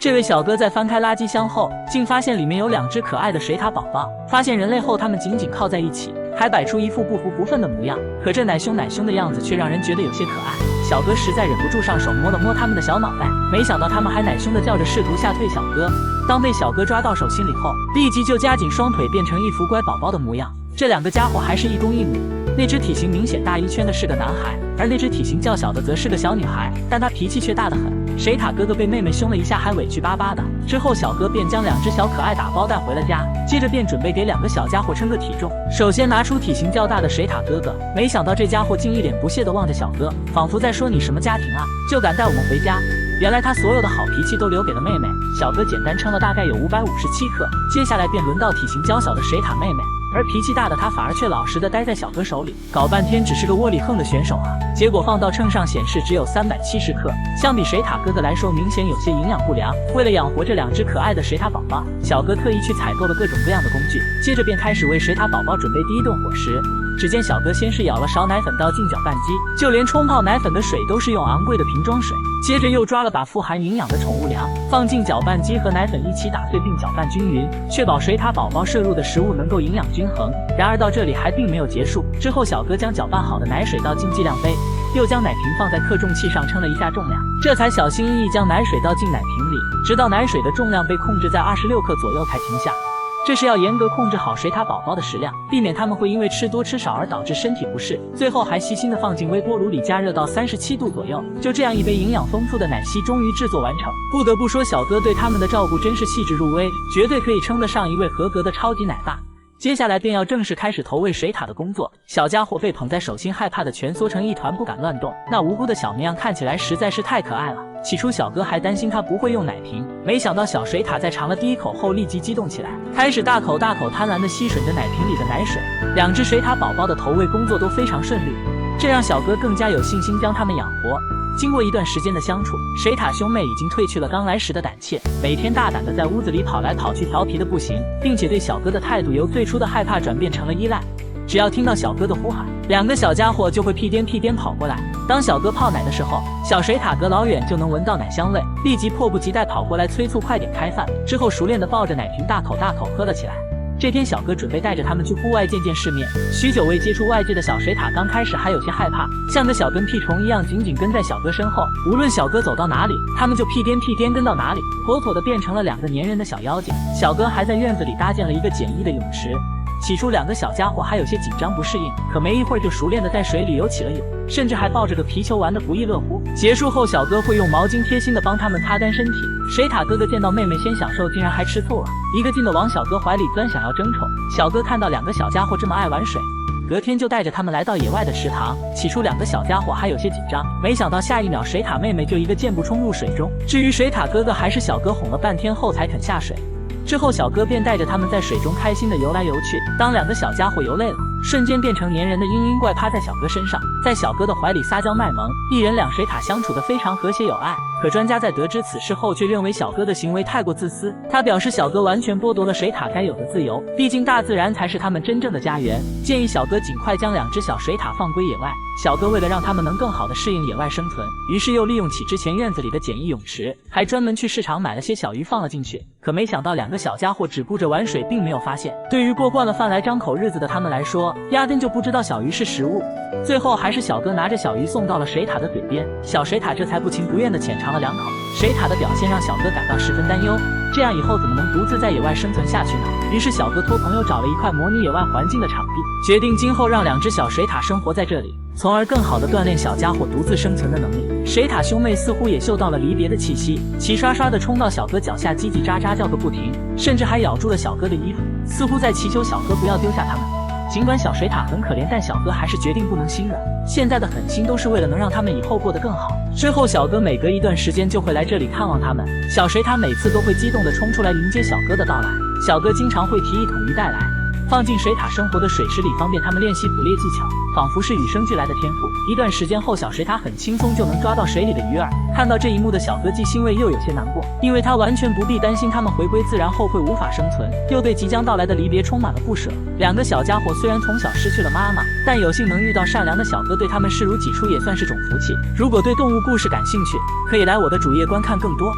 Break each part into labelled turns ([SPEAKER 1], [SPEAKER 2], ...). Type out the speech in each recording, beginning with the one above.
[SPEAKER 1] 这位小哥在翻开垃圾箱后，竟发现里面有2只可爱的水獭宝宝。发现人类后，他们紧紧靠在一起，还摆出一副不服不忿的模样。可这奶凶的样子却让人觉得有些可爱。小哥实在忍不住上手摸了摸他们的小脑袋，没想到他们还奶凶的叫着试图吓退小哥。当被小哥抓到手心里后，立即就夹紧双腿变成一副乖宝宝的模样。这2个家伙还是一公一母，那只体型明显大1圈的是个男孩，而那只体型较小的则是个小女孩，但她脾气却大得很。水獭哥哥被妹妹凶了一下还委屈巴巴的，之后小哥便将2只小可爱打包带回了家，接着便准备给2个小家伙称个体重。首先拿出体型较大的水獭哥哥，没想到这家伙竟一脸不屑地望着小哥，仿佛在说你什么家庭啊，就敢带我们回家。原来他所有的好脾气都留给了妹妹。小哥简单称了大概有557克，接下来便轮到体型较小的水獭妹妹，而脾气大的他反而却老实的待在小哥手里，搞半天只是个窝里横的选手啊。结果放到秤上显示只有370克，相比水獭哥哥来说明显有些营养不良。为了养活这2只可爱的水獭宝宝，小哥特意去采购了各种各样的工具，接着便开始为水獭宝宝准备第一顿伙食。只见小哥先是舀了勺奶粉倒进搅拌机，就连冲泡奶粉的水都是用昂贵的瓶装水，接着又抓了把富含营养的宠物粮放进搅拌机，和奶粉一起打碎并搅拌均匀，确保水獭宝宝摄入的食物能够营养均衡。然而到这里还并没有结束，之后小哥将搅拌好的奶水倒进计量杯，又将奶瓶放在克重器上称了一下重量，这才小心翼翼将奶水倒进奶瓶里，直到奶水的重量被控制在26克左右才停下。这是要严格控制好水獭宝宝的食量，避免他们会因为吃多吃少而导致身体不适。最后还细心的放进微波炉里加热到37度左右。就这样一杯营养丰富的奶昔终于制作完成。不得不说小哥对他们的照顾真是细致入微，绝对可以称得上一位合格的超级奶爸。接下来便要正式开始投喂水獭的工作。小家伙被捧在手心，害怕的蜷缩成一团不敢乱动，那无辜的小模样看起来实在是太可爱了。起初小哥还担心他不会用奶瓶，没想到小水獭在尝了第一口后立即激动起来，开始大口贪婪地吸吮着奶瓶里的奶水。2只水獭宝宝的投喂工作都非常顺利，这让小哥更加有信心将它们养活。经过一段时间的相处，水獭兄妹已经褪去了刚来时的胆怯，每天大胆地在屋子里跑来跑去，调皮的不行，并且对小哥的态度由最初的害怕转变成了依赖。只要听到小哥的呼喊，2个小家伙就会屁颠跑过来。当小哥泡奶的时候，小水獭隔老远就能闻到奶香味，立即迫不及待跑过来催促快点开饭，之后熟练地抱着奶瓶大口喝了起来。这天小哥准备带着他们去户外见世面，许久未接触外界的小水獭刚开始还有些害怕，像个小跟屁虫一样紧紧跟在小哥身后，无论小哥走到哪里，他们就屁颠跟到哪里，妥妥的变成了2个粘人的小妖精。小哥还在院子里搭建了一个简易的泳池，起初2个小家伙还有些紧张不适应，可没一会儿就熟练的在水里游起了泳，甚至还抱着个皮球玩得不亦乐乎。结束后小哥会用毛巾贴心的帮他们擦干身体。水獭哥哥见到妹妹先享受，竟然还吃醋了，一个劲的往小哥怀里钻，想要争宠。小哥看到2个小家伙这么爱玩水，隔天就带着他们来到野外的池塘。起初2个小家伙还有些紧张，没想到下一秒水獭妹妹就一个箭步冲入水中，至于水獭哥哥还是小哥哄了半天后才肯下水。之后小哥便带着他们在水中开心的游来游去。当2个小家伙游累了，瞬间变成粘人的嘤怪趴在小哥身上，在小哥的怀里撒娇卖萌，一人2水獭相处得非常和谐有爱。可专家在得知此事后却认为小哥的行为太过自私，他表示小哥完全剥夺了水獭该有的自由，毕竟大自然才是他们真正的家园，建议小哥尽快将2只小水獭放归野外。小哥为了让他们能更好的适应野外生存，于是又利用起之前院子里的简易泳池，还专门去市场买了些小鱼放了进去。可没想到2个小家伙只顾着玩水，并没有发现，对于过惯了饭来张口日子的他们来说，压根就不知道小鱼是食物。最后还是小哥拿着小鱼送到了水獭的嘴边，小水獭这才不情不愿地浅尝了2口。水獭的表现让小哥感到十分担忧，这样以后怎么能独自在野外生存下去呢？于是小哥托朋友找了一块模拟野外环境的场地，决定今后让2只小水獭生活在这里，从而更好地锻炼小家伙独自生存的能力。水獭兄妹似乎也嗅到了离别的气息，齐刷刷地冲到小哥脚下，叽叽喳喳叫个不停，甚至还咬住了小哥的衣服，似乎在祈求小哥不要丢下他们。尽管小水獭很可怜，但小哥还是决定不能心软，现在的狠心都是为了能让他们以后过得更好。之后小哥每隔一段时间就会来这里看望他们，小水獭每次都会激动地冲出来迎接小哥的到来。小哥经常会提一桶鱼带来，放进水獭生活的水池里，方便他们练习捕猎技巧，仿佛是与生俱来的天赋。一段时间后，小水獭很轻松就能抓到水里的鱼儿。看到这一幕的小哥既欣慰又有些难过，因为他完全不必担心他们回归自然后会无法生存，又对即将到来的离别充满了不舍。2个小家伙虽然从小失去了妈妈，但有幸能遇到善良的小哥，对他们视如己出也算是种福气。如果对动物故事感兴趣，可以来我的主页观看更多。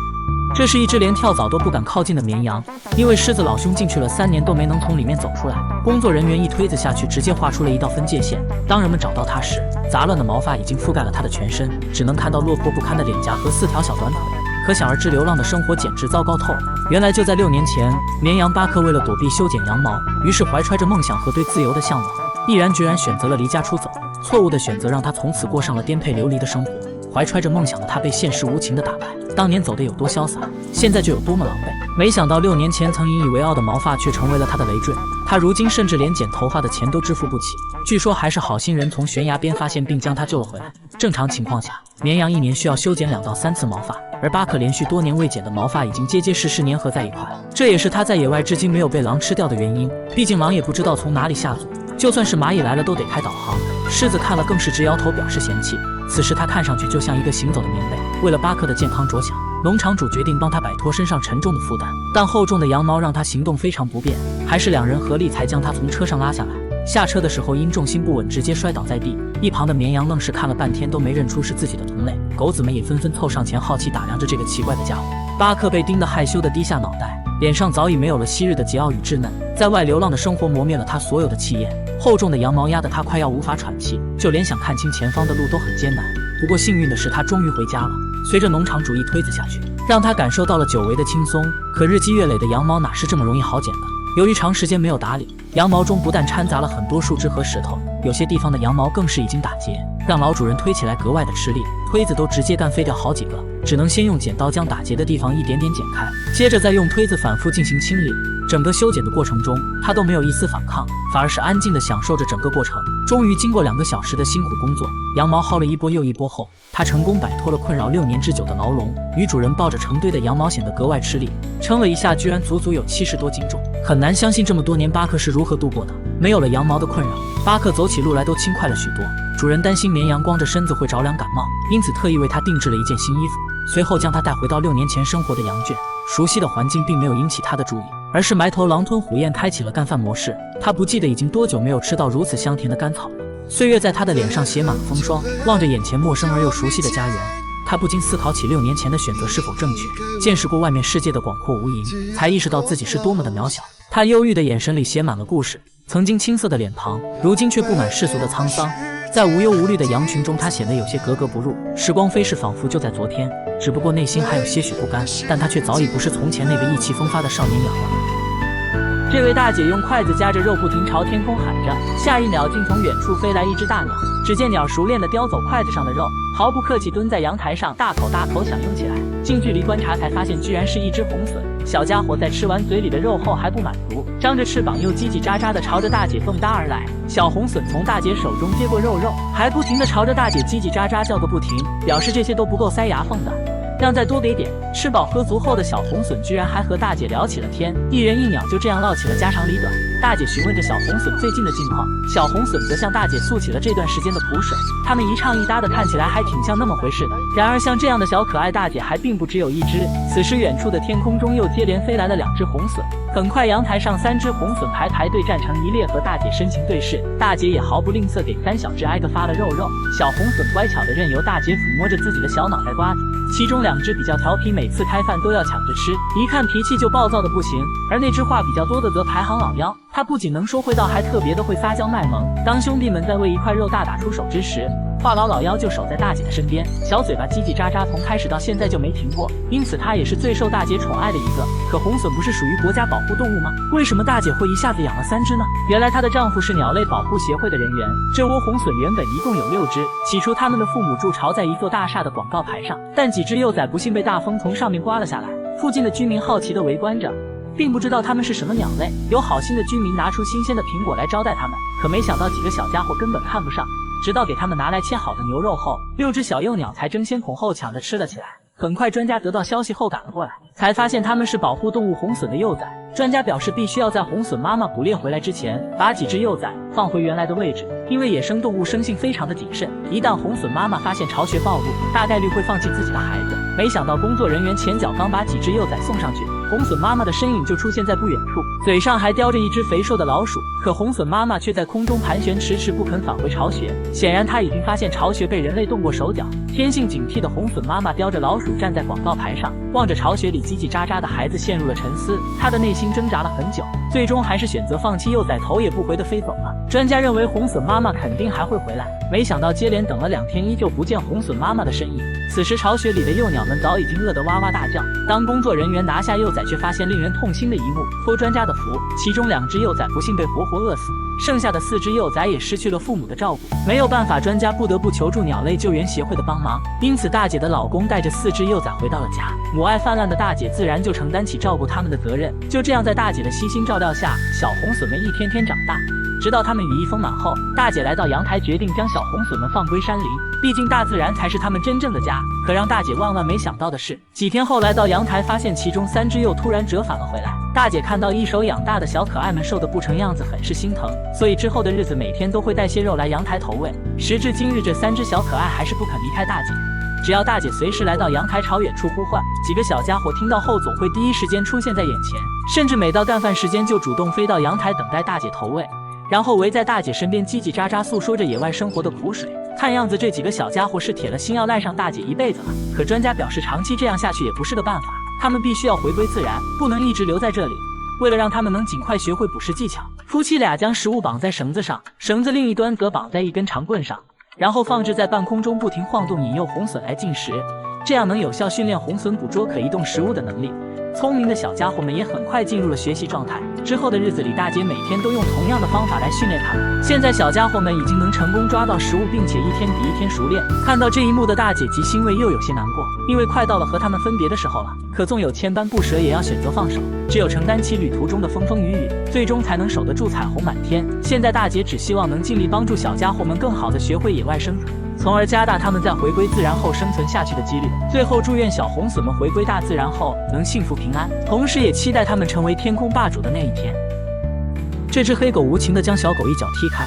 [SPEAKER 1] 这是一只连跳蚤都不敢靠近的绵羊，因为狮子老兄进去了3年都没能从里面走出来。工作人员一推子下去，直接画出了一道分界线。当人们找到他时，杂乱的毛发已经覆盖了他的全身，只能看到落魄不堪的脸颊和4条小短腿。可想而知，流浪的生活简直糟糕透了。原来就在6年前，绵羊巴克为了躲避修剪羊毛，于是怀揣着梦想和对自由的向往，毅然决然选择了离家出走。错误的选择让他从此过上了颠沛流离的生活。怀揣着梦想的他被现实无情的打败。当年走得有多潇洒，现在就有多么狼狈。没想到6年前曾引以为傲的毛发却成为了他的累赘。他如今甚至连剪头发的钱都支付不起。据说还是好心人从悬崖边发现并将他救了回来。正常情况下，绵羊1年需要修剪2到3次毛发，而巴克连续多年未剪的毛发已经结结实实粘合在一块。这也是他在野外至今没有被狼吃掉的原因。毕竟狼也不知道从哪里下足，就算是蚂蚁来了都得开导航。狮子看了更是直摇头表示嫌弃。此时他看上去就像一个行走的棉被。为了巴克的健康着想，农场主决定帮他摆脱身上沉重的负担，但厚重的羊毛让他行动非常不便，还是2人合力才将他从车上拉下来。下车的时候因重心不稳直接摔倒在地，一旁的绵羊愣是看了半天都没认出是自己的同类，狗子们也纷纷凑上前好奇打量着这个奇怪的家伙。巴克被盯得害羞地低下脑袋，脸上早已没有了昔日的桀骜与稚嫩，在外流浪的生活磨灭了他所有的气焰，厚重的羊毛压得他快要无法喘气，就连想看清前方的路都很艰难。不过幸运的是他终于回家了。随着农场主一推子下去，让他感受到了久违的轻松。可日积月累的羊毛哪是这么容易好剪的？由于长时间没有打理，羊毛中不但掺杂了很多树枝和石头，有些地方的羊毛更是已经打结，让老主人推起来格外的吃力，推子都直接干飞掉好几个，只能先用剪刀将打结的地方一点点剪开，接着再用推子反复进行清理。整个修剪的过程中，他都没有一丝反抗，反而是安静地享受着整个过程。终于经过2个小时的辛苦工作，羊毛薅了一波又一波后，他成功摆脱了困扰6年之久的牢笼。女主人抱着成堆的羊毛显得格外吃力，称了一下居然足足有70多斤重。很难相信这么多年巴克是如何度过的。没有了羊毛的困扰，巴克走起路来都轻快了许多。主人担心绵羊光着身子会着凉感冒，因此特意为他定制了一件新衣服，随后将他带回到6年前生活的羊圈。熟悉的环境并没有引起他的注意，而是埋头狼吞虎咽开启了干饭模式。他不记得已经多久没有吃到如此香甜的甘草了。岁月在他的脸上写满了风霜，望着眼前陌生而又熟悉的家园，他不禁思考起6年前的选择是否正确。见识过外面世界的广阔无垠，才意识到自己是多么的渺小。他忧郁的眼神里写满了故事，曾经青涩的脸庞，如今却布满世俗的沧桑。在无忧无虑的羊群中，他显得有些格格不入。时光飞逝，仿佛就在昨天，只不过内心还有些许不甘，但他却早已不是从前那个意气风发的少年羊了。这位大姐用筷子夹着肉，不停朝天空喊着，下一秒竟从远处飞来一只大鸟。只见鸟熟练地叼走筷子上的肉，毫不客气蹲在阳台上，大口大口享用起来。近距离观察才发现，居然是一只红隼。小家伙在吃完嘴里的肉后还不满足，张着翅膀又叽叽喳喳地朝着大姐蹦跶而来。小红隼从大姐手中接过肉，还不停地朝着大姐叽叽喳喳叫个不停，表示这些都不够塞牙缝的，让再多给点。吃饱喝足后的小红隼居然还和大姐聊起了天，一人一鸟就这样唠起了家长里短。大姐询问着小红隼最近的近况，小红隼则向大姐诉起了这段时间的苦水。他们一唱一搭的，看起来还挺像那么回事的。然而像这样的小可爱大姐还并不只有一只。此时远处的天空中又接连飞来了2只红隼，很快阳台上3只红隼排队站成一列，和大姐深情对视。大姐也毫不吝啬给3小只挨个发了肉。小红隼乖巧的任由大姐抚摸着自己的小脑袋瓜子，其中2只比较调皮，每次开饭都要抢着吃，一看脾气就暴躁的不行。而那只话比较多的则排行老幺，他不仅能说会道，还特别的会撒娇卖萌。当兄弟们在为一块肉大打出手之时，话痨老幺就守在大姐的身边，小嘴巴叽叽喳喳，从开始到现在就没停过，因此他也是最受大姐宠爱的一个。可红隼不是属于国家保护动物吗？为什么大姐会一下子养了3只呢？原来她的丈夫是鸟类保护协会的人员，这窝红隼原本一共有6只。起初他们的父母筑巢在一座大厦的广告牌上，但几只幼崽不幸被大风从上面刮了下来，附近的居民好奇地围观着，并不知道它们是什么鸟类。有好心的居民拿出新鲜的苹果来招待它们，可没想到几个小家伙根本看不上，直到给他们拿来切好的牛肉后，6只小幼鸟才争先恐后抢着吃了起来。很快专家得到消息后赶了过来，才发现他们是保护动物红隼的幼崽。专家表示，必须要在红隼妈妈捕猎回来之前，把几只幼崽放回原来的位置，因为野生动物生性非常的谨慎，一旦红隼妈妈发现巢穴暴露，大概率会放弃自己的孩子。没想到工作人员前脚刚把几只幼崽送上去，红隼妈妈的身影就出现在不远处，嘴上还叼着一只肥硕的老鼠，可红隼妈妈却在空中盘旋，迟迟不肯返回巢穴。显然她已经发现巢穴被人类动过手脚。天性警惕的红隼妈妈叼着老鼠站在广告牌上，望着巢穴里叽叽喳喳的孩子，陷入了沉思。她的内心挣扎了很久，最终还是选择放弃幼崽，头也不回地飞走了。专家认为红隼妈妈肯定还会回来，没想到接连等了2天，依旧不见红隼妈妈的身影。此时巢穴里的幼鸟们早已经饿得哇哇大叫。当工作人员拿下幼崽，却发现令人痛心的一幕。托专家的福，其中2只幼崽不幸被活活饿死，剩下的4只幼崽也失去了父母的照顾。没有办法，专家不得不求助鸟类救援协会的帮忙。因此大姐的老公带着4只幼崽回到了家，母爱泛滥的大姐自然就承担起照顾他们的责任。就这样，在大姐的悉心照料下，小红隼们一天天长大。直到他们羽翼丰满后，大姐来到阳台，决定将小红隼们放归山林，毕竟大自然才是他们真正的家。可让大姐万万没想到的是，几天后来到阳台，发现其中3只又突然折返了回来。大姐看到一手养大的小可爱们瘦得不成样子，很是心疼，所以之后的日子每天都会带些肉来阳台投喂。时至今日，这3只小可爱还是不肯离开大姐。只要大姐随时来到阳台朝远处呼唤，几个小家伙听到后总会第一时间出现在眼前，甚至每到干饭时间就主动飞到阳台等待大姐投喂，然后围在大姐身边叽叽喳喳诉说着野外生活的苦水。看样子这几个小家伙是铁了心要赖上大姐一辈子了。可专家表示，长期这样下去也不是个办法，他们必须要回归自然，不能一直留在这里。为了让他们能尽快学会捕食技巧，夫妻俩将食物绑在绳子上，绳子另一端则绑在一根长棍上，然后放置在半空中不停晃动，引诱红隼来进食，这样能有效训练红隼捕捉可移动食物的能力。聪明的小家伙们也很快进入了学习状态。之后的日子里，大姐每天都用同样的方法来训练他们。现在小家伙们已经能成功抓到食物，并且一天比一天熟练。看到这一幕的大姐既欣慰又有些难过，因为快到了和他们分别的时候了。可纵有千般不舍，也要选择放手。只有承担起旅途中的风风雨雨，最终才能守得住彩虹满天。现在大姐只希望能尽力帮助小家伙们更好地学会野外生存，从而加大他们在回归自然后生存下去的几率。最后祝愿小红隼们回归大自然后能幸福平安，同时也期待他们成为天空霸主的那一天。这只黑狗无情地将小狗一脚踢开，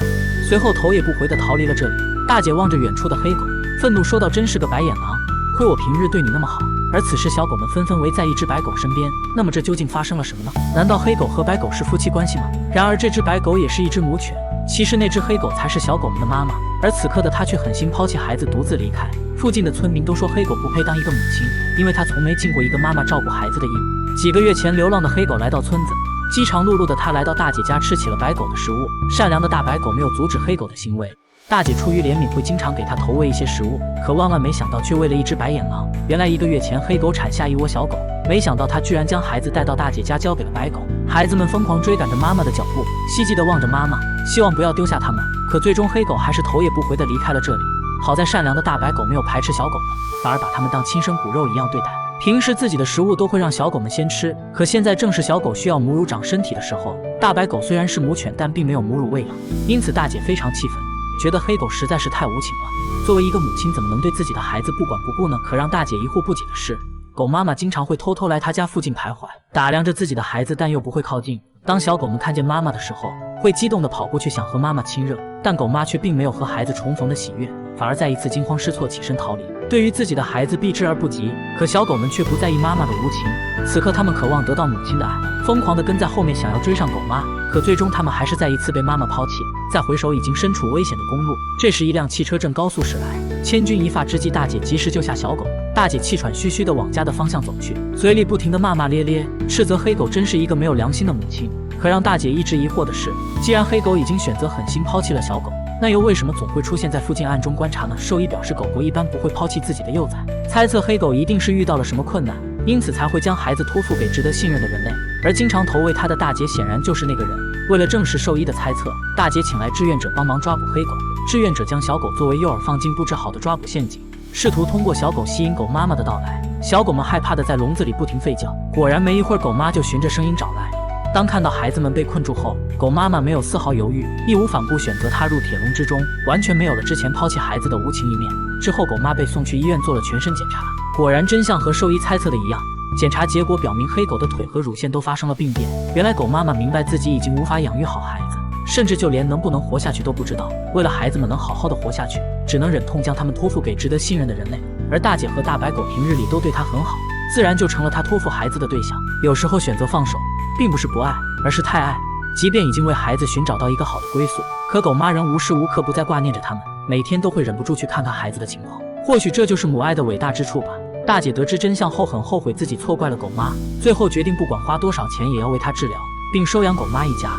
[SPEAKER 1] 随后头也不回地逃离了这里。大姐望着远处的黑狗，愤怒说道：“真是个白眼狼，亏我平日对你那么好。”而此时小狗们纷纷围在一只白狗身边，那么这究竟发生了什么呢？难道黑狗和白狗是夫妻关系吗？然而这只白狗也是一只母犬，其实那只黑狗才是小狗们的妈妈，而此刻的它却狠心抛弃孩子独自离开。附近的村民都说黑狗不配当一个母亲，因为它从没尽过一个妈妈照顾孩子的义务。几个月前，流浪的黑狗来到村子，饥肠辘辘的它来到大姐家吃起了白狗的食物。善良的大白狗没有阻止黑狗的行为，大姐出于怜悯会经常给它投喂一些食物，可万万没想到却喂了一只白眼狼。原来1个月前黑狗产下一窝小狗，没想到它居然将孩子带到大姐家交给了白狗。孩子们疯狂追赶着妈妈的脚步，希冀地望着妈妈，希望不要丢下他们。可最终黑狗还是头也不回地离开了这里。好在善良的大白狗没有排斥小狗们，反而把它们当亲生骨肉一样对待。平时自己的食物都会让小狗们先吃，可现在正是小狗需要母乳长身体的时候。大白狗虽然是母犬，但并没有母乳喂养，因此大姐非常气愤，觉得黑狗实在是太无情了。作为一个母亲，怎么能对自己的孩子不管不顾呢？可让大姐疑惑不解的是，狗妈妈经常会偷偷来她家附近徘徊，打量着自己的孩子，但又不会靠近。当小狗们看见妈妈的时候，会激动地跑过去想和妈妈亲热，但狗妈却并没有和孩子重逢的喜悦，反而再一次惊慌失措起身逃离。对于自己的孩子避之而不及，可小狗们却不在意妈妈的无情。此刻它们渴望得到母亲的爱，疯狂地跟在后面想要追上狗妈，可最终它们还是再一次被妈妈抛弃。再回首已经身处危险的公路，这时一辆汽车正高速驶来，千钧一发之际，大姐及时救下小狗。大姐气喘吁吁地往家的方向走去，嘴里不停地骂骂咧咧，斥责黑狗真是一个没有良心的母亲。可让大姐一直疑惑的是，既然黑狗已经选择狠心抛弃了小狗，那又为什么总会出现在附近暗中观察呢？兽医表示，狗狗一般不会抛弃自己的幼崽，猜测黑狗一定是遇到了什么困难，因此才会将孩子托付给值得信任的人类。而经常投喂它的大姐显然就是那个人。为了证实兽医的猜测，大姐请来志愿者帮忙抓捕黑狗。志愿者将小狗作为诱饵放进布置好的抓捕陷阱，试图通过小狗吸引狗妈妈的到来。小狗们害怕的在笼子里不停吠叫，果然没一会儿，狗妈就循着声音找来。当看到孩子们被困住后，狗妈妈没有丝毫犹豫，义无反顾选择踏入铁笼之中，完全没有了之前抛弃孩子的无情一面。之后狗妈被送去医院做了全身检查，果然真相和兽医猜测的一样，检查结果表明黑狗的腿和乳腺都发生了病变。原来狗妈妈明白自己已经无法养育好孩子，甚至就连能不能活下去都不知道。为了孩子们能好好的活下去，只能忍痛将他们托付给值得信任的人类。而大姐和大白狗平日里都对她很好，自然就成了她托付孩子的对象。有时候选择放手，并不是不爱，而是太爱。即便已经为孩子寻找到一个好的归宿，可狗妈仍无时无刻不在挂念着他们，每天都会忍不住去看看孩子的情况。或许这就是母爱的伟大之处吧。大姐得知真相后很后悔自己错怪了狗妈，最后决定不管花多少钱也要为她治疗，并收养狗妈一家，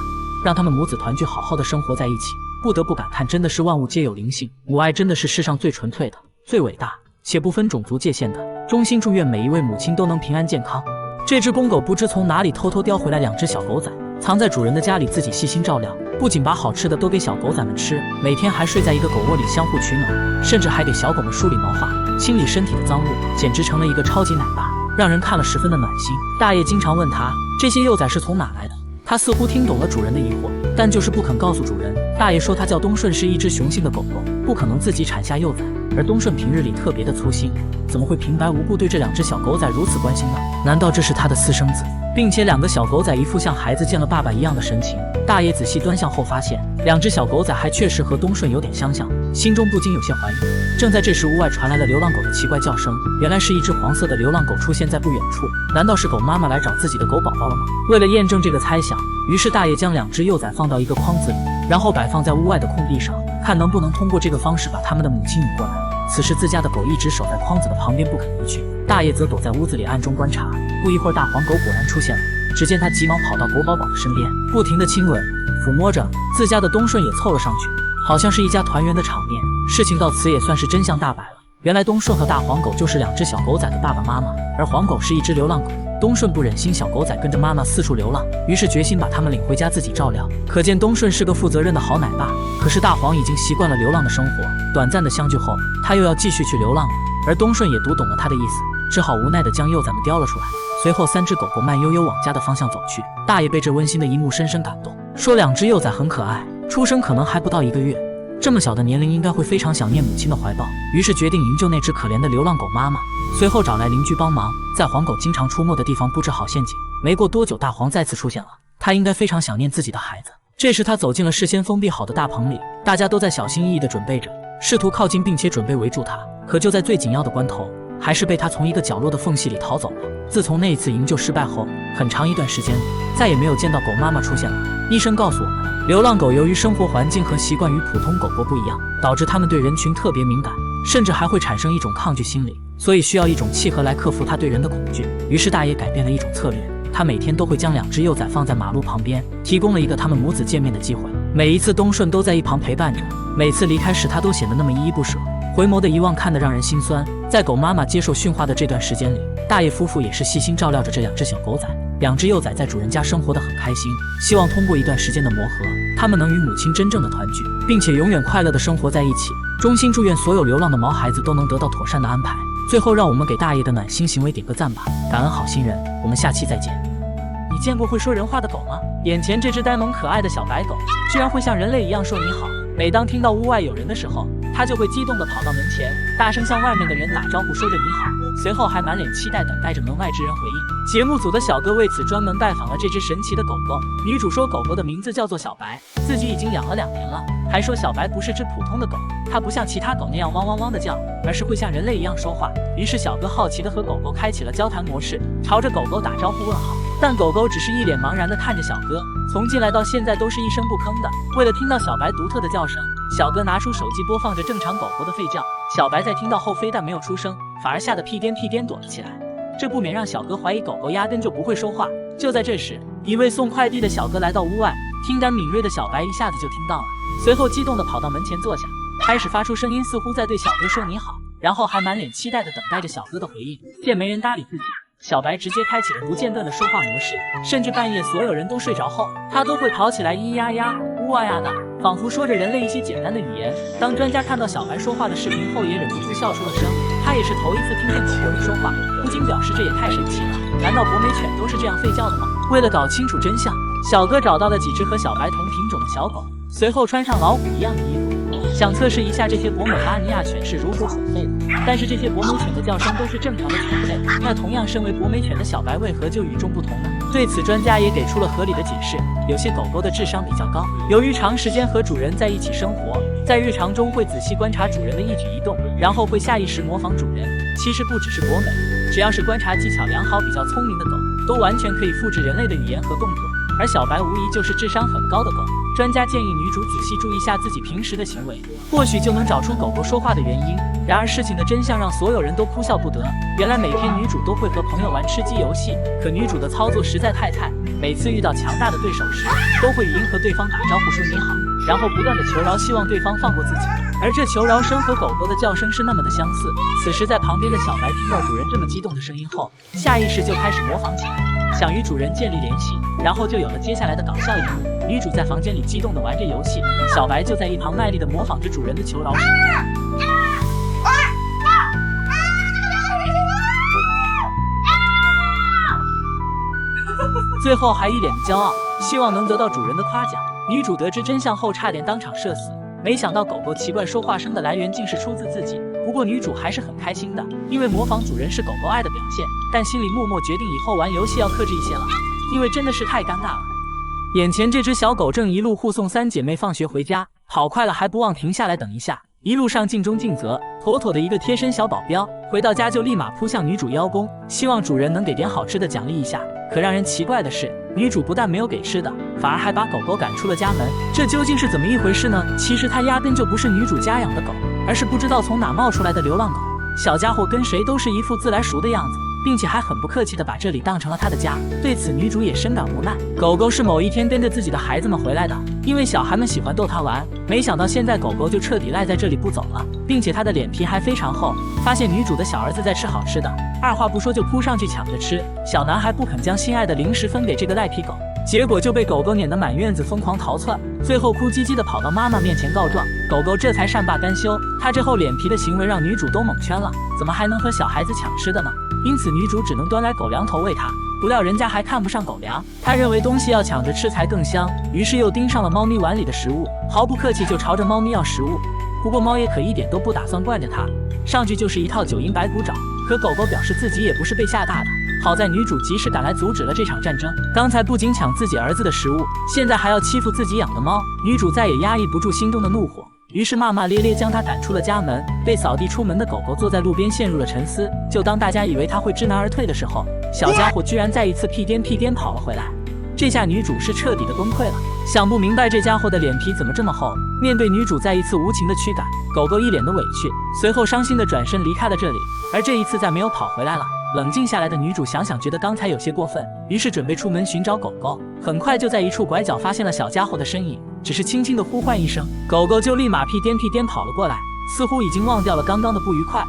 [SPEAKER 1] 让他们母子团聚好好的生活在一起。不得不感叹，真的是万物皆有灵性，母爱真的是世上最纯粹的、最伟大且不分种族界限的。衷心祝愿每一位母亲都能平安健康。这只公狗不知从哪里偷偷叼回来2只小狗仔，藏在主人的家里，自己细心照料，不仅把好吃的都给小狗仔们吃，每天还睡在一个狗窝里相互取暖，甚至还给小狗们梳理毛发，清理身体的脏物，简直成了一个超级奶爸，让人看了十分的暖心。大爷经常问他，这些幼崽是从哪来的？他似乎听懂了主人的疑惑，但就是不肯告诉主人。大爷说他叫东顺，是一只雄性的狗狗，不可能自己产下幼崽，而东顺平日里特别的粗心，怎么会平白无故对这2只小狗仔如此关心呢？难道这是他的私生子？并且2个小狗仔一副像孩子见了爸爸一样的神情。大爷仔细端详后发现，2只小狗仔还确实和东顺有点相像，心中不禁有些怀疑。正在这时，屋外传来了流浪狗的奇怪叫声，原来是一只黄色的流浪狗出现在不远处。难道是狗妈妈来找自己的狗宝宝了吗？为了验证这个猜想，于是大爷将2只幼崽放到一个筐子里，然后摆放在屋外的空地上，看能不能通过这个方式把他们的母亲引过来。此时自家的狗一直守在筐子的旁边不肯离去，大爷则躲在屋子里暗中观察。不一会儿，大黄狗果然出现了，只见他急忙跑到狗宝宝的身边，不停地亲吻抚摸着。自家的东顺也凑了上去，好像是一家团圆的场面。事情到此也算是真相大白了。原来东顺和大黄狗就是2只小狗仔的爸爸妈妈，而黄狗是一只流浪狗。东顺不忍心小狗仔跟着妈妈四处流浪，于是决心把它们领回家自己照料。可见东顺是个负责任的好奶爸。可是大黄已经习惯了流浪的生活，短暂的相聚后，他又要继续去流浪了。而东顺也读懂了他的意思，只好无奈地将幼崽们叼了出来。随后3只狗狗慢悠悠往家的方向走去。大爷被这温馨的一幕深深感动，说2只幼崽很可爱，出生可能还不到1个月，这么小的年龄应该会非常想念母亲的怀抱，于是决定营救那只可怜的流浪狗妈妈。随后找来邻居帮忙，在黄狗经常出没的地方布置好陷阱。没过多久，大黄再次出现了，他应该非常想念自己的孩子。这时他走进了事先封闭好的大棚里，大家都在小心翼翼地准备着，试图靠近并且准备围住他。可就在最紧要的关头，还是被他从一个角落的缝隙里逃走了。自从那一次营救失败后，很长一段时间里再也没有见到狗妈妈出现了。医生告诉我们，流浪狗由于生活环境和习惯与普通狗狗不一样，导致它们对人群特别敏感，甚至还会产生一种抗拒心理，所以需要一种契合来克服它对人的恐惧。于是大爷改变了一种策略，他每天都会将2只幼崽放在马路旁边，提供了一个他们母子见面的机会。每一次东顺都在一旁陪伴着，每次离开时他都显得那么依依不舍，回眸的遗忘看得让人心酸。在狗妈妈接受驯化的这段时间里，大爷夫妇也是细心照料着这2只小狗仔。2只幼崽在主人家生活得很开心，希望通过一段时间的磨合，他们能与母亲真正的团聚，并且永远快乐地生活在一起。衷心祝愿所有流浪的毛孩子都能得到妥善的安排。最后让我们给大爷的暖心行为点个赞吧，感恩好心人，我们下期再见。你见过会说人话的狗吗？眼前这只呆萌可爱的小白狗，居然会像人类一样说你好。每当听到屋外有人的时候，它就会激动地跑到门前，大声向外面的人打招呼，说着你好，随后还满脸期待等待着门外之人回应。节目组的小哥为此专门拜访了这只神奇的狗狗。女主说狗狗的名字叫做小白，自己已经养了2年了，还说小白不是只普通的狗，它不像其他狗那样汪汪汪的叫，而是会像人类一样说话。于是小哥好奇地和狗狗开启了交谈模式，朝着狗狗打招呼问好，但狗狗只是一脸茫然地看着小哥，从进来到现在都是一声不吭的。为了听到小白独特的叫声，小哥拿出手机播放着正常狗狗的吠叫。小白在听到后非但没有出声，反而吓得屁颠屁颠躲了起来，这不免让小哥怀疑狗狗压根就不会说话。就在这时，一位送快递的小哥来到屋外，听感敏锐的小白一下子就听到了，随后激动地跑到门前坐下，开始发出声音，似乎在对小哥说你好，然后还满脸期待地等待着小哥的回应。见没人搭理自己，小白直接开启了不间断的说话模式，甚至半夜所有人都睡着后，他都会跑起来咿呀呀呜啊呀的，仿佛说着人类一些简单的语言。当专家看到小白说话的视频后，也忍不住笑出了声。他也是头一次听见狗狗会说话，不禁表示这也太神奇了，难道博美犬都是这样吠叫的吗？为了搞清楚真相，小哥找到了几只和小白同品种的小狗，随后穿上老虎一样的衣服，想测试一下这些博美拉尼亚犬是如何犬吠的。但是这些博美犬的叫声都是正常的犬吠，那同样身为博美犬的小白为何就与众不同呢？对此，专家也给出了合理的解释。有些狗狗的智商比较高，由于长时间和主人在一起生活，在日常中会仔细观察主人的一举一动，然后会下意识模仿主人。其实不只是博美，只要是观察技巧良好、比较聪明的狗，都完全可以复制人类的语言和动作。而小白无疑就是智商很高的狗。专家建议女主仔细注意一下自己平时的行为，或许就能找出狗狗说话的原因。然而事情的真相让所有人都哭笑不得。原来每天女主都会和朋友玩吃鸡游戏，可女主的操作实在太菜，每次遇到强大的对手时，都会语音和对方打招呼说你好，然后不断的求饶，希望对方放过自己。而这求饶声和狗狗的叫声是那么的相似。此时在旁边的小白听到主人这么激动的声音后，下意识就开始模仿起来，想与主人建立联系，然后就有了接下来的搞笑一幕。女主在房间里激动地玩着游戏，小白就在一旁卖力地模仿着主人的求饶声。最后还一脸的骄傲，希望能得到主人的夸奖。女主得知真相后差点当场社死，没想到狗狗奇怪说话声的来源竟是出自自己。不过女主还是很开心的，因为模仿主人是狗狗爱的表现，但心里默默决定以后玩游戏要克制一些了，因为真的是太尴尬了。眼前这只小狗正一路护送三姐妹放学回家，跑快了还不忘停下来等一下，一路上尽忠尽责，妥妥的一个贴身小保镖。回到家就立马扑向女主邀功，希望主人能给点好吃的奖励一下。可让人奇怪的是，女主不但没有给吃的，反而还把狗狗赶出了家门。这究竟是怎么一回事呢？其实它压根就不是女主家养的狗，而是不知道从哪冒出来的流浪狗。小家伙跟谁都是一副自来熟的样子，并且还很不客气地把这里当成了他的家。对此女主也深感无奈。狗狗是某一天跟着自己的孩子们回来的，因为小孩们喜欢逗它玩，没想到现在狗狗就彻底赖在这里不走了，并且它的脸皮还非常厚。发现女主的小儿子在吃好吃的，二话不说就扑上去抢着吃。小男孩不肯将心爱的零食分给这个赖皮狗，结果就被狗狗撵得满院子疯狂逃窜，最后哭唧唧地跑到妈妈面前告状。狗狗这才善罢甘休。他这厚脸皮的行为让女主都蒙圈了，怎么还能和小孩子抢吃的呢？因此女主只能端来狗粮头喂它。不料人家还看不上狗粮，他认为东西要抢着吃才更香，于是又盯上了猫咪碗里的食物，毫不客气就朝着猫咪要食物。不过猫也可一点都不打算惯着它，上去就是一套九阴白骨爪。可狗狗表示自己也不是被吓大的，好在女主及时赶来阻止了这场战争。刚才不仅抢自己儿子的食物，现在还要欺负自己养的猫，女主再也压抑不住心中的怒火，于是骂骂咧咧将他赶出了家门。被扫地出门的狗狗坐在路边陷入了沉思。就当大家以为他会知难而退的时候，小家伙居然再一次屁颠屁颠跑了回来。这下女主是彻底的崩溃了，想不明白这家伙的脸皮怎么这么厚。面对女主再一次无情的驱赶，狗狗一脸的委屈，随后伤心的转身离开了这里。而这一次再没有跑回来了。冷静下来的女主想想觉得刚才有些过分，于是准备出门寻找狗狗。很快就在一处拐角发现了小家伙的身影，只是轻轻的呼唤一声，狗狗就立马屁颠屁颠跑了过来，似乎已经忘掉了刚刚的不愉快。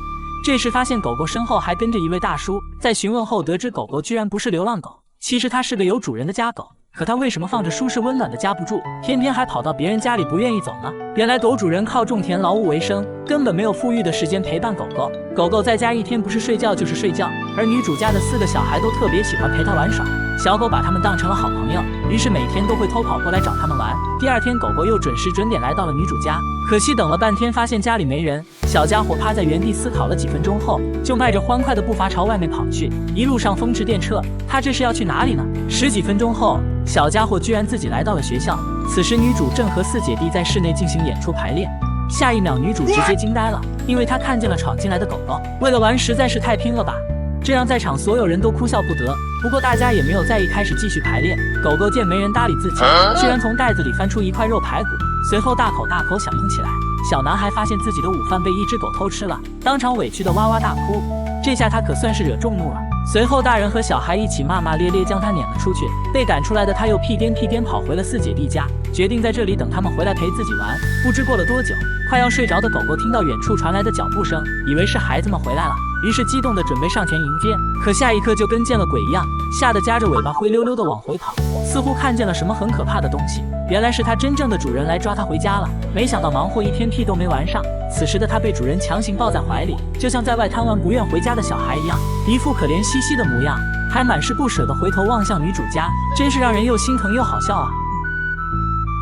[SPEAKER 1] 这时发现狗狗身后还跟着一位大叔，在询问后得知狗狗居然不是流浪狗，其实它是个有主人的家狗。可它为什么放着舒适温暖的家不住，偏偏还跑到别人家里不愿意走呢？原来狗主人靠种田劳务为生，根本没有富裕的时间陪伴狗狗。狗狗在家一天不是睡觉就是睡觉，而女主家的4个小孩都特别喜欢陪它玩耍，小狗把它们当成了好朋友，于是每天都会偷跑过来找它们玩。第二天狗狗又准时准点来到了女主家，可惜等了半天发现家里没人，小家伙趴在原地思考了几分钟后，就迈着欢快的步伐朝外面跑去，一路上风驰电掣。他这是要去哪里呢？10几分钟后，小家伙居然自己来到了学校。此时女主正和4姐弟在室内进行演出排练，下一秒女主直接惊呆了，因为她看见了闯进来的狗狗，为了玩实在是太拼了吧，这让在场所有人都哭笑不得。不过大家也没有在意，开始继续排练。狗狗见没人搭理自己，居然从袋子里翻出一块肉排骨，随后大口大口享用起来。小男孩发现自己的午饭被一只狗偷吃了，当场委屈的哇哇大哭，这下他可算是惹众怒了。随后大人和小孩一起骂骂咧咧将他撵了出去，被赶出来的他又屁颠屁颠跑回了4姐弟家，决定在这里等他们回来陪自己玩。不知过了多久，快要睡着的狗狗听到远处传来的脚步声，以为是孩子们回来了，于是激动的准备上前迎接，可下一刻就跟见了鬼一样，吓得夹着尾巴灰溜溜的往回跑，似乎看见了什么很可怕的东西。原来是他真正的主人来抓他回家了，没想到忙活一天屁都没玩上。此时的他被主人强行抱在怀里，就像在外贪玩不愿回家的小孩一样，一副可怜兮兮的模样，还满是不舍地回头望向女主家，真是让人又心疼又好笑啊。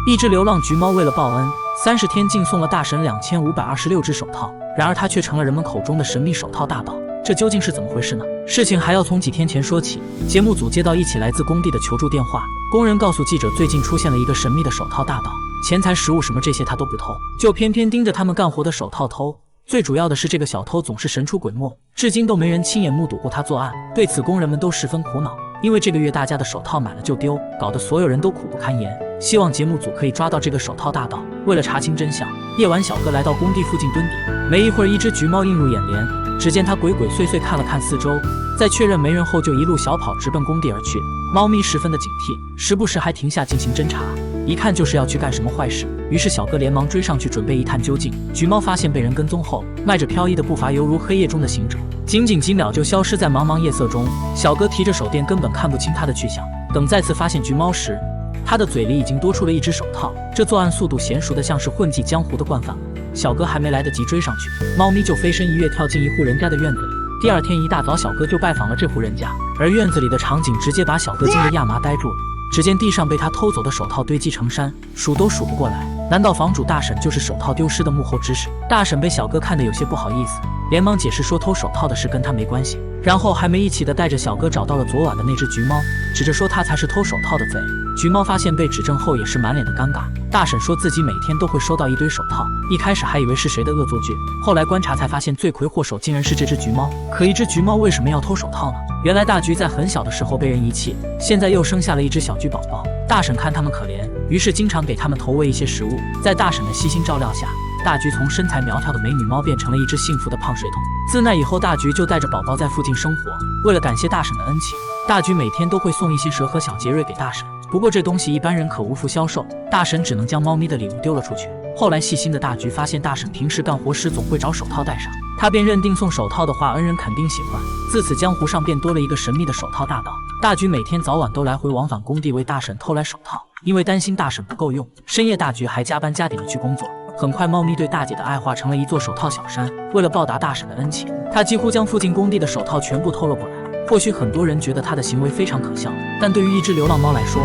[SPEAKER 1] 一只流浪橘猫为了报恩， 30天竟送了大神2526只手套，然而他却成了人们口中的神秘手套大盗。这究竟是怎么回事呢？事情还要从几天前说起。节目组接到一起来自工地的求助电话，工人告诉记者，最近出现了一个神秘的手套大盗，钱财食物什么这些他都不偷，就偏偏盯着他们干活的手套偷。最主要的是，这个小偷总是神出鬼没，至今都没人亲眼目睹过他作案。对此，工人们都十分苦恼，因为这个月大家的手套买了就丢，搞得所有人都苦不堪言。希望节目组可以抓到这个手套大盗。为了查清真相，夜晚小哥来到工地附近蹲点，没一会儿，一只橘猫映入眼帘。只见他鬼鬼祟祟看了看四周，在确认没人后，就一路小跑直奔工地而去。猫咪十分的警惕，时不时还停下进行侦查，一看就是要去干什么坏事。于是小哥连忙追上去，准备一探究竟。橘猫发现被人跟踪后，迈着飘逸的步伐，犹如黑夜中的行者，仅仅几秒就消失在茫茫夜色中。小哥提着手电，根本看不清他的去向。等再次发现橘猫时，他的嘴里已经多出了一只手套。这作案速度娴熟的像是混迹江湖的惯犯。小哥还没来得及追上去，猫咪就飞身一跃跳进一户人家的院子里。第二天一大早，小哥就拜访了这户人家，而院子里的场景直接把小哥惊得亚麻呆住了。只见地上被他偷走的手套堆积成山，数都数不过来。难道房主大婶就是手套丢失的幕后之使？大婶被小哥看得有些不好意思，连忙解释说偷手套的事跟他没关系，然后还没一起的带着小哥找到了昨晚的那只橘猫，指着说他才是偷手套的贼。橘猫发现被指证后也是满脸的尴尬。大婶说自己每天都会收到一堆手套，一开始还以为是谁的恶作剧，后来观察才发现罪魁祸首竟然是这只橘猫。可一只橘猫为什么要偷手套呢？原来大橘在很小的时候被人遗弃，现在又生下了一只小橘宝宝。大婶看他们可怜，于是经常给他们投喂一些食物。在大婶的悉心照料下，大橘从身材苗条的美女猫变成了一只幸福的胖水桶。自那以后，大橘就带着宝宝在附近生活。为了感谢大婶的恩情，大橘每天都会送一些蛇和小杰瑞给大婶。不过这东西一般人可无福销售，大婶只能将猫咪的礼物丢了出去。后来细心的大橘发现大婶平时干活时总会找手套戴上，他便认定送手套的话恩人肯定喜欢。自此江湖上便多了一个神秘的手套大盗。大橘每天早晚都来回往返工地为大婶偷来手套，因为担心大婶不够用，深夜大橘还加班加点的去工作。很快猫咪对大姐的爱化成了一座手套小山。为了报答大婶的恩情，他几乎将附近工地的手套全部偷了过来。或许很多人觉得他的行为非常可笑，但对于一只流浪猫来说，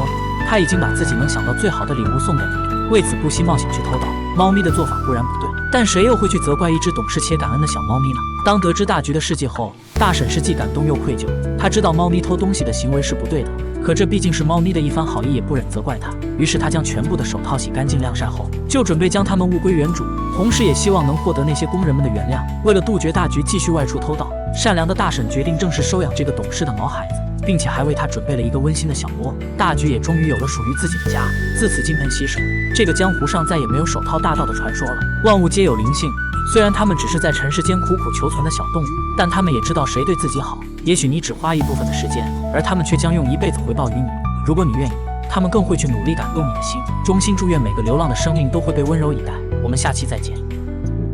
[SPEAKER 1] 他已经把自己能想到最好的礼物送给你，为此不惜冒险去偷盗。猫咪的做法固然不对，但谁又会去责怪一只懂事且感恩的小猫咪呢？当得知大橘的事迹后，大婶是既感动又愧疚。她知道猫咪偷东西的行为是不对的，可这毕竟是猫咪的一番好意，也不忍责怪它。于是她将全部的手套洗干净晾晒后，就准备将它们物归原主，同时也希望能获得那些工人们的原谅。为了杜绝大橘继续外出偷盗，善良的大婶决定正式收养这个懂事的毛孩子，并且还为他准备了一个温馨的小窝。大橘也终于有了属于自己的家，自此金盆洗手。这个江湖上再也没有手套大盗的传说了，万物皆有灵性。虽然他们只是在尘世间苦苦求存的小动物，但他们也知道谁对自己好。也许你只花一部分的时间，而他们却将用一辈子回报于你。如果你愿意，他们更会去努力感动你的心。衷心祝愿每个流浪的生命都会被温柔以待。我们下期再见。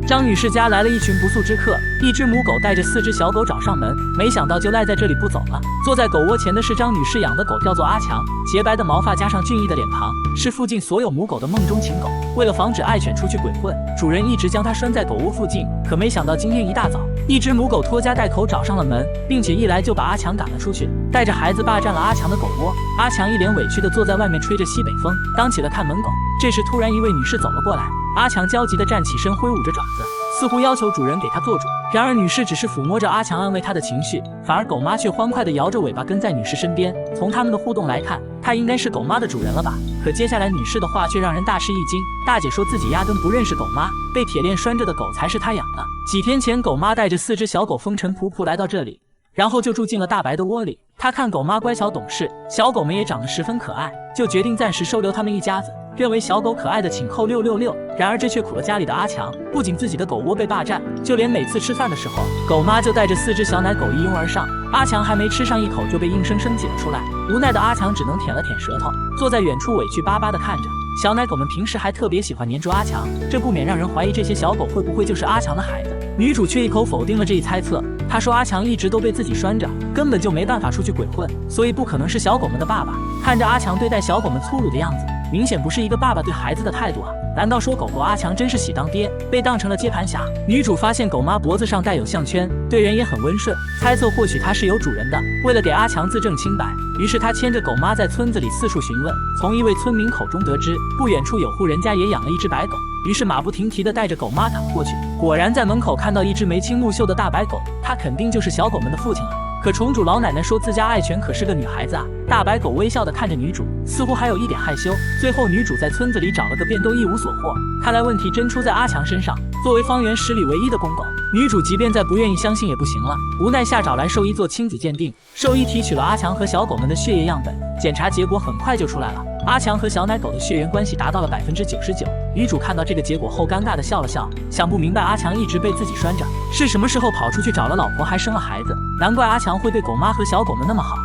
[SPEAKER 1] 张女士家来了一群不速之客，一只母狗带着4只小狗找上门，没想到就赖在这里不走了。坐在狗窝前的是张女士养的狗，叫做阿强，洁白的毛发加上俊逸的脸庞，是附近所有母狗的梦中情狗。为了防止爱犬出去鬼混，主人一直将它拴在狗窝附近。可没想到今天一大早，一只母狗拖家带口找上了门，并且一来就把阿强赶了出去，带着孩子霸占了阿强的狗窝。阿强一脸委屈地坐在外面吹着西北风，当起了看门狗。这时突然一位女士走了过来，阿强焦急地站起身，挥舞着爪子，似乎要求主人给他做主。然而女士只是抚摸着阿强，安慰他的情绪，反而狗妈却欢快地摇着尾巴跟在女士身边。从他们的互动来看，她应该是狗妈的主人了吧？可接下来女士的话却让人大吃一惊。大姐说自己压根不认识狗妈，被铁链拴着的狗才是她养的。几天前狗妈带着4只小狗风尘仆仆来到这里，然后就住进了大白的窝里。她看狗妈乖巧懂事，小狗们也长得十分可爱，就决定暂时收留他们一家子，认为小狗可爱的请扣666。然而这却苦了家里的阿强，不仅自己的狗窝被霸占，就连每次吃饭的时候，狗妈就带着4只小奶狗一拥而上，阿强还没吃上一口就被硬生生挤了出来。无奈的阿强只能舔了舔舌头，坐在远处委屈巴巴地看着。小奶狗们平时还特别喜欢黏住阿强，这不免让人怀疑这些小狗会不会就是阿强的孩子。女主却一口否定了这一猜测，她说阿强一直都被自己拴着，根本就没办法出去鬼混，所以不可能是小狗们的爸爸。看着阿强对待小狗们粗鲁的样子，明显不是一个爸爸对孩子的态度啊。难道说狗狗阿强真是喜当爹，被当成了接盘侠？女主发现狗妈脖子上带有项圈，对人也很温顺，猜测或许它是有主人的。为了给阿强自证清白，于是他牵着狗妈在村子里四处询问，从一位村民口中得知，不远处有户人家也养了一只白狗。于是马不停蹄地带着狗妈赶过去，果然在门口看到一只眉清目秀的大白狗，它肯定就是小狗们的父亲了。可虫主老奶奶说自家爱犬可是个女孩子啊。大白狗微笑地看着女主，似乎还有一点害羞。最后女主在村子里找了个遍都一无所获，看来问题真出在阿强身上。作为方圆10里唯一的公狗，女主即便再不愿意相信也不行了，无奈下找来兽医做亲子鉴定。兽医提取了阿强和小狗们的血液样本，检查结果很快就出来了，阿强和小奶狗的血缘关系达到了99%。女主看到这个结果后尴尬地笑了笑，想不明白阿强一直被自己拴着，是什么时候跑出去找了老婆还生了孩子，难怪阿强会对狗妈和小狗们那么好。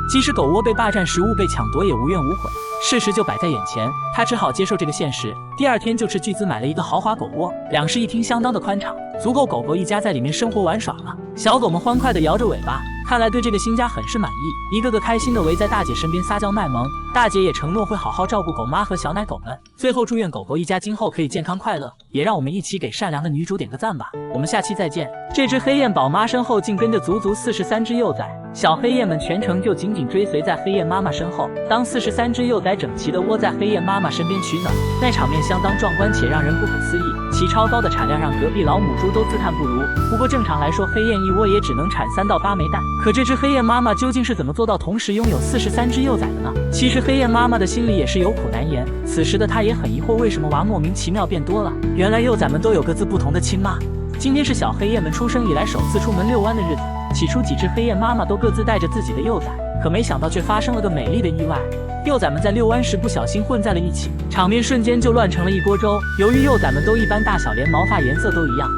[SPEAKER 1] 即使狗窝被霸占，食物被抢夺，也无怨无悔。事实就摆在眼前，他只好接受这个现实。第二天就斥巨资买了一个豪华狗窝，2室1厅，相当的宽敞，足够狗狗一家在里面生活玩耍了。小狗们欢快地摇着尾巴，看来对这个新家很是满意，一个个开心地围在大姐身边撒娇卖萌。大姐也承诺会好好照顾狗妈和小奶狗们，最后祝愿狗狗一家今后可以健康快乐，也让我们一起给善良的女主点个赞吧。我们下期再见。这只黑燕宝妈身后竟跟着足足43只幼崽，小黑燕们全程就紧紧追随在黑燕妈妈身后。当43只幼崽整齐地窝在黑燕妈妈身边取暖，那场面相当壮观且让人不可思议，其超高的产量让隔壁老母猪都自叹不如。不过正常来说，黑燕一窝也只能产3到8枚蛋，可这只黑燕妈妈究竟是怎么做到同时拥有43只幼崽的呢？其实黑燕妈妈的心里也是有苦难言，此时的她也很疑惑，为什么娃莫名其妙变多了？原来幼崽们都有各自不同的亲妈。今天是小黑燕们出生以来首次出门遛弯的日子，起初几只黑燕妈妈都各自带着自己的幼崽，可没想到却发生了个美丽的意外。幼崽们在遛弯时不小心混在了一起，场面瞬间就乱成了一锅粥。由于幼崽们都一般大小，连毛发颜色都一样，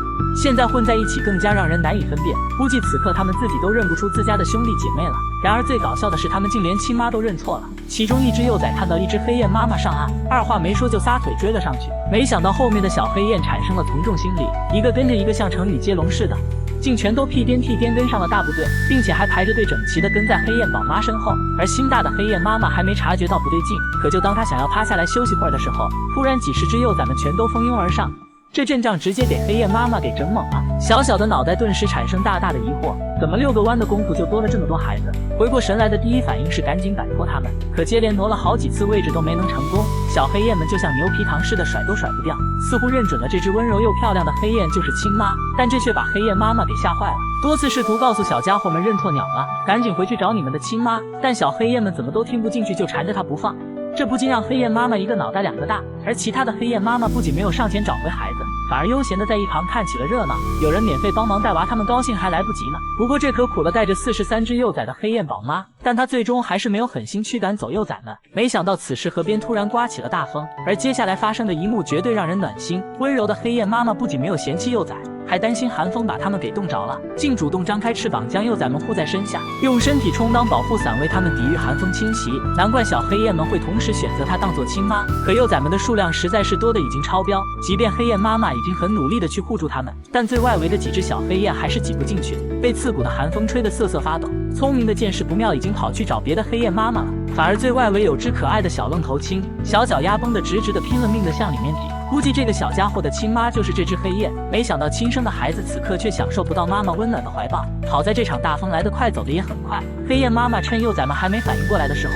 [SPEAKER 1] 现在混在一起更加让人难以分辨，估计此刻他们自己都认不出自家的兄弟姐妹了。然而最搞笑的是，他们竟连亲妈都认错了。其中一只幼崽看到一只黑燕妈妈上岸，二话没说就撒腿追了上去，没想到后面的小黑燕产生了从众心理，一个跟着一个，像成语接龙似的，竟全都屁颠跟上了大部队，并且还排着队整齐地跟在黑燕宝妈身后。而心大的黑燕妈妈还没察觉到不对劲，可就当她想要趴下来休息会儿的时候，突然几十只幼崽们全都蜂拥而上，这阵仗直接给黑燕妈妈给整懵了，小小的脑袋顿时产生大大的疑惑，怎么6个弯的功夫就多了这么多孩子？回过神来的第一反应是赶紧摆脱他们，可接连挪了好几次位置都没能成功，小黑燕们就像牛皮糖似的甩都甩不掉，似乎认准了这只温柔又漂亮的黑燕就是亲妈，但这却把黑燕妈妈给吓坏了，多次试图告诉小家伙们认错鸟了，赶紧回去找你们的亲妈，但小黑燕们怎么都听不进去，就缠着她不放。这不禁让黑燕妈妈一个脑袋2个大，而其他的黑燕妈妈不仅没有上前找回孩子，反而悠闲地在一旁看起了热闹，有人免费帮忙带娃，他们高兴还来不及呢。不过这可苦了带着43只幼崽的黑燕宝妈，但她最终还是没有狠心驱赶走幼崽们。没想到此时河边突然刮起了大风，而接下来发生的一幕绝对让人暖心。温柔的黑燕妈妈不仅没有嫌弃幼崽，还担心寒风把它们给冻着了，竟主动张开翅膀将幼崽们护在身下，用身体充当保护伞为它们抵御寒风侵袭。难怪小黑燕们会同时选择它当做亲妈，可幼崽们的数量实在是多的已经超标，即便黑燕妈妈已经很努力的去护住它们，但最外围的几只小黑燕还是挤不进去，被刺骨的寒风吹得瑟瑟发抖。聪明的见势不妙，已经跑去找别的黑燕妈妈了，反而最外围有只可爱的小愣头青，小脚丫绷得直直的，拼了命的向里面挤。估计这个小家伙的亲妈就是这只黑燕，没想到亲生的孩子此刻却享受不到妈妈温暖的怀抱。好在这场大风来得快，走得也很快，黑燕妈妈趁幼崽们还没反应过来的时候，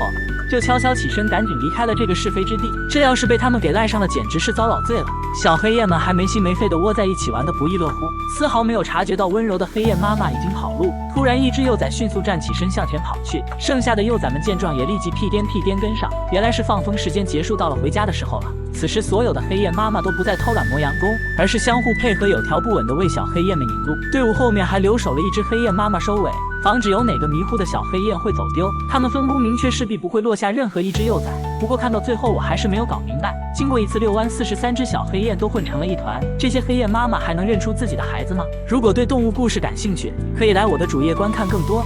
[SPEAKER 1] 就悄悄起身，赶紧离开了这个是非之地。这要是被他们给赖上了，简直是遭老罪了。小黑燕们还没心没肺地窝在一起玩得不亦乐乎，丝毫没有察觉到温柔的黑燕妈妈已经跑路。突然，一只幼崽迅速站起身向前跑去，剩下的幼崽们见状也立即屁颠跟上。原来是放风时间结束，到了回家的时候了。此时，所有的黑燕妈妈都不再偷懒磨洋工，而是相互配合，有条不紊地为小黑燕们引路。队伍后面还留守了一只黑燕妈妈收尾，防止有哪个迷糊的小黑燕会走丢。他们分工明确，势必不会落下任何一只幼崽。不过看到最后，我还是没有搞明白，经过一次遛弯，43只小黑燕都混成了一团，这些黑燕妈妈还能认出自己的孩子吗？如果对动物故事感兴趣，可以来我的主页观看更多。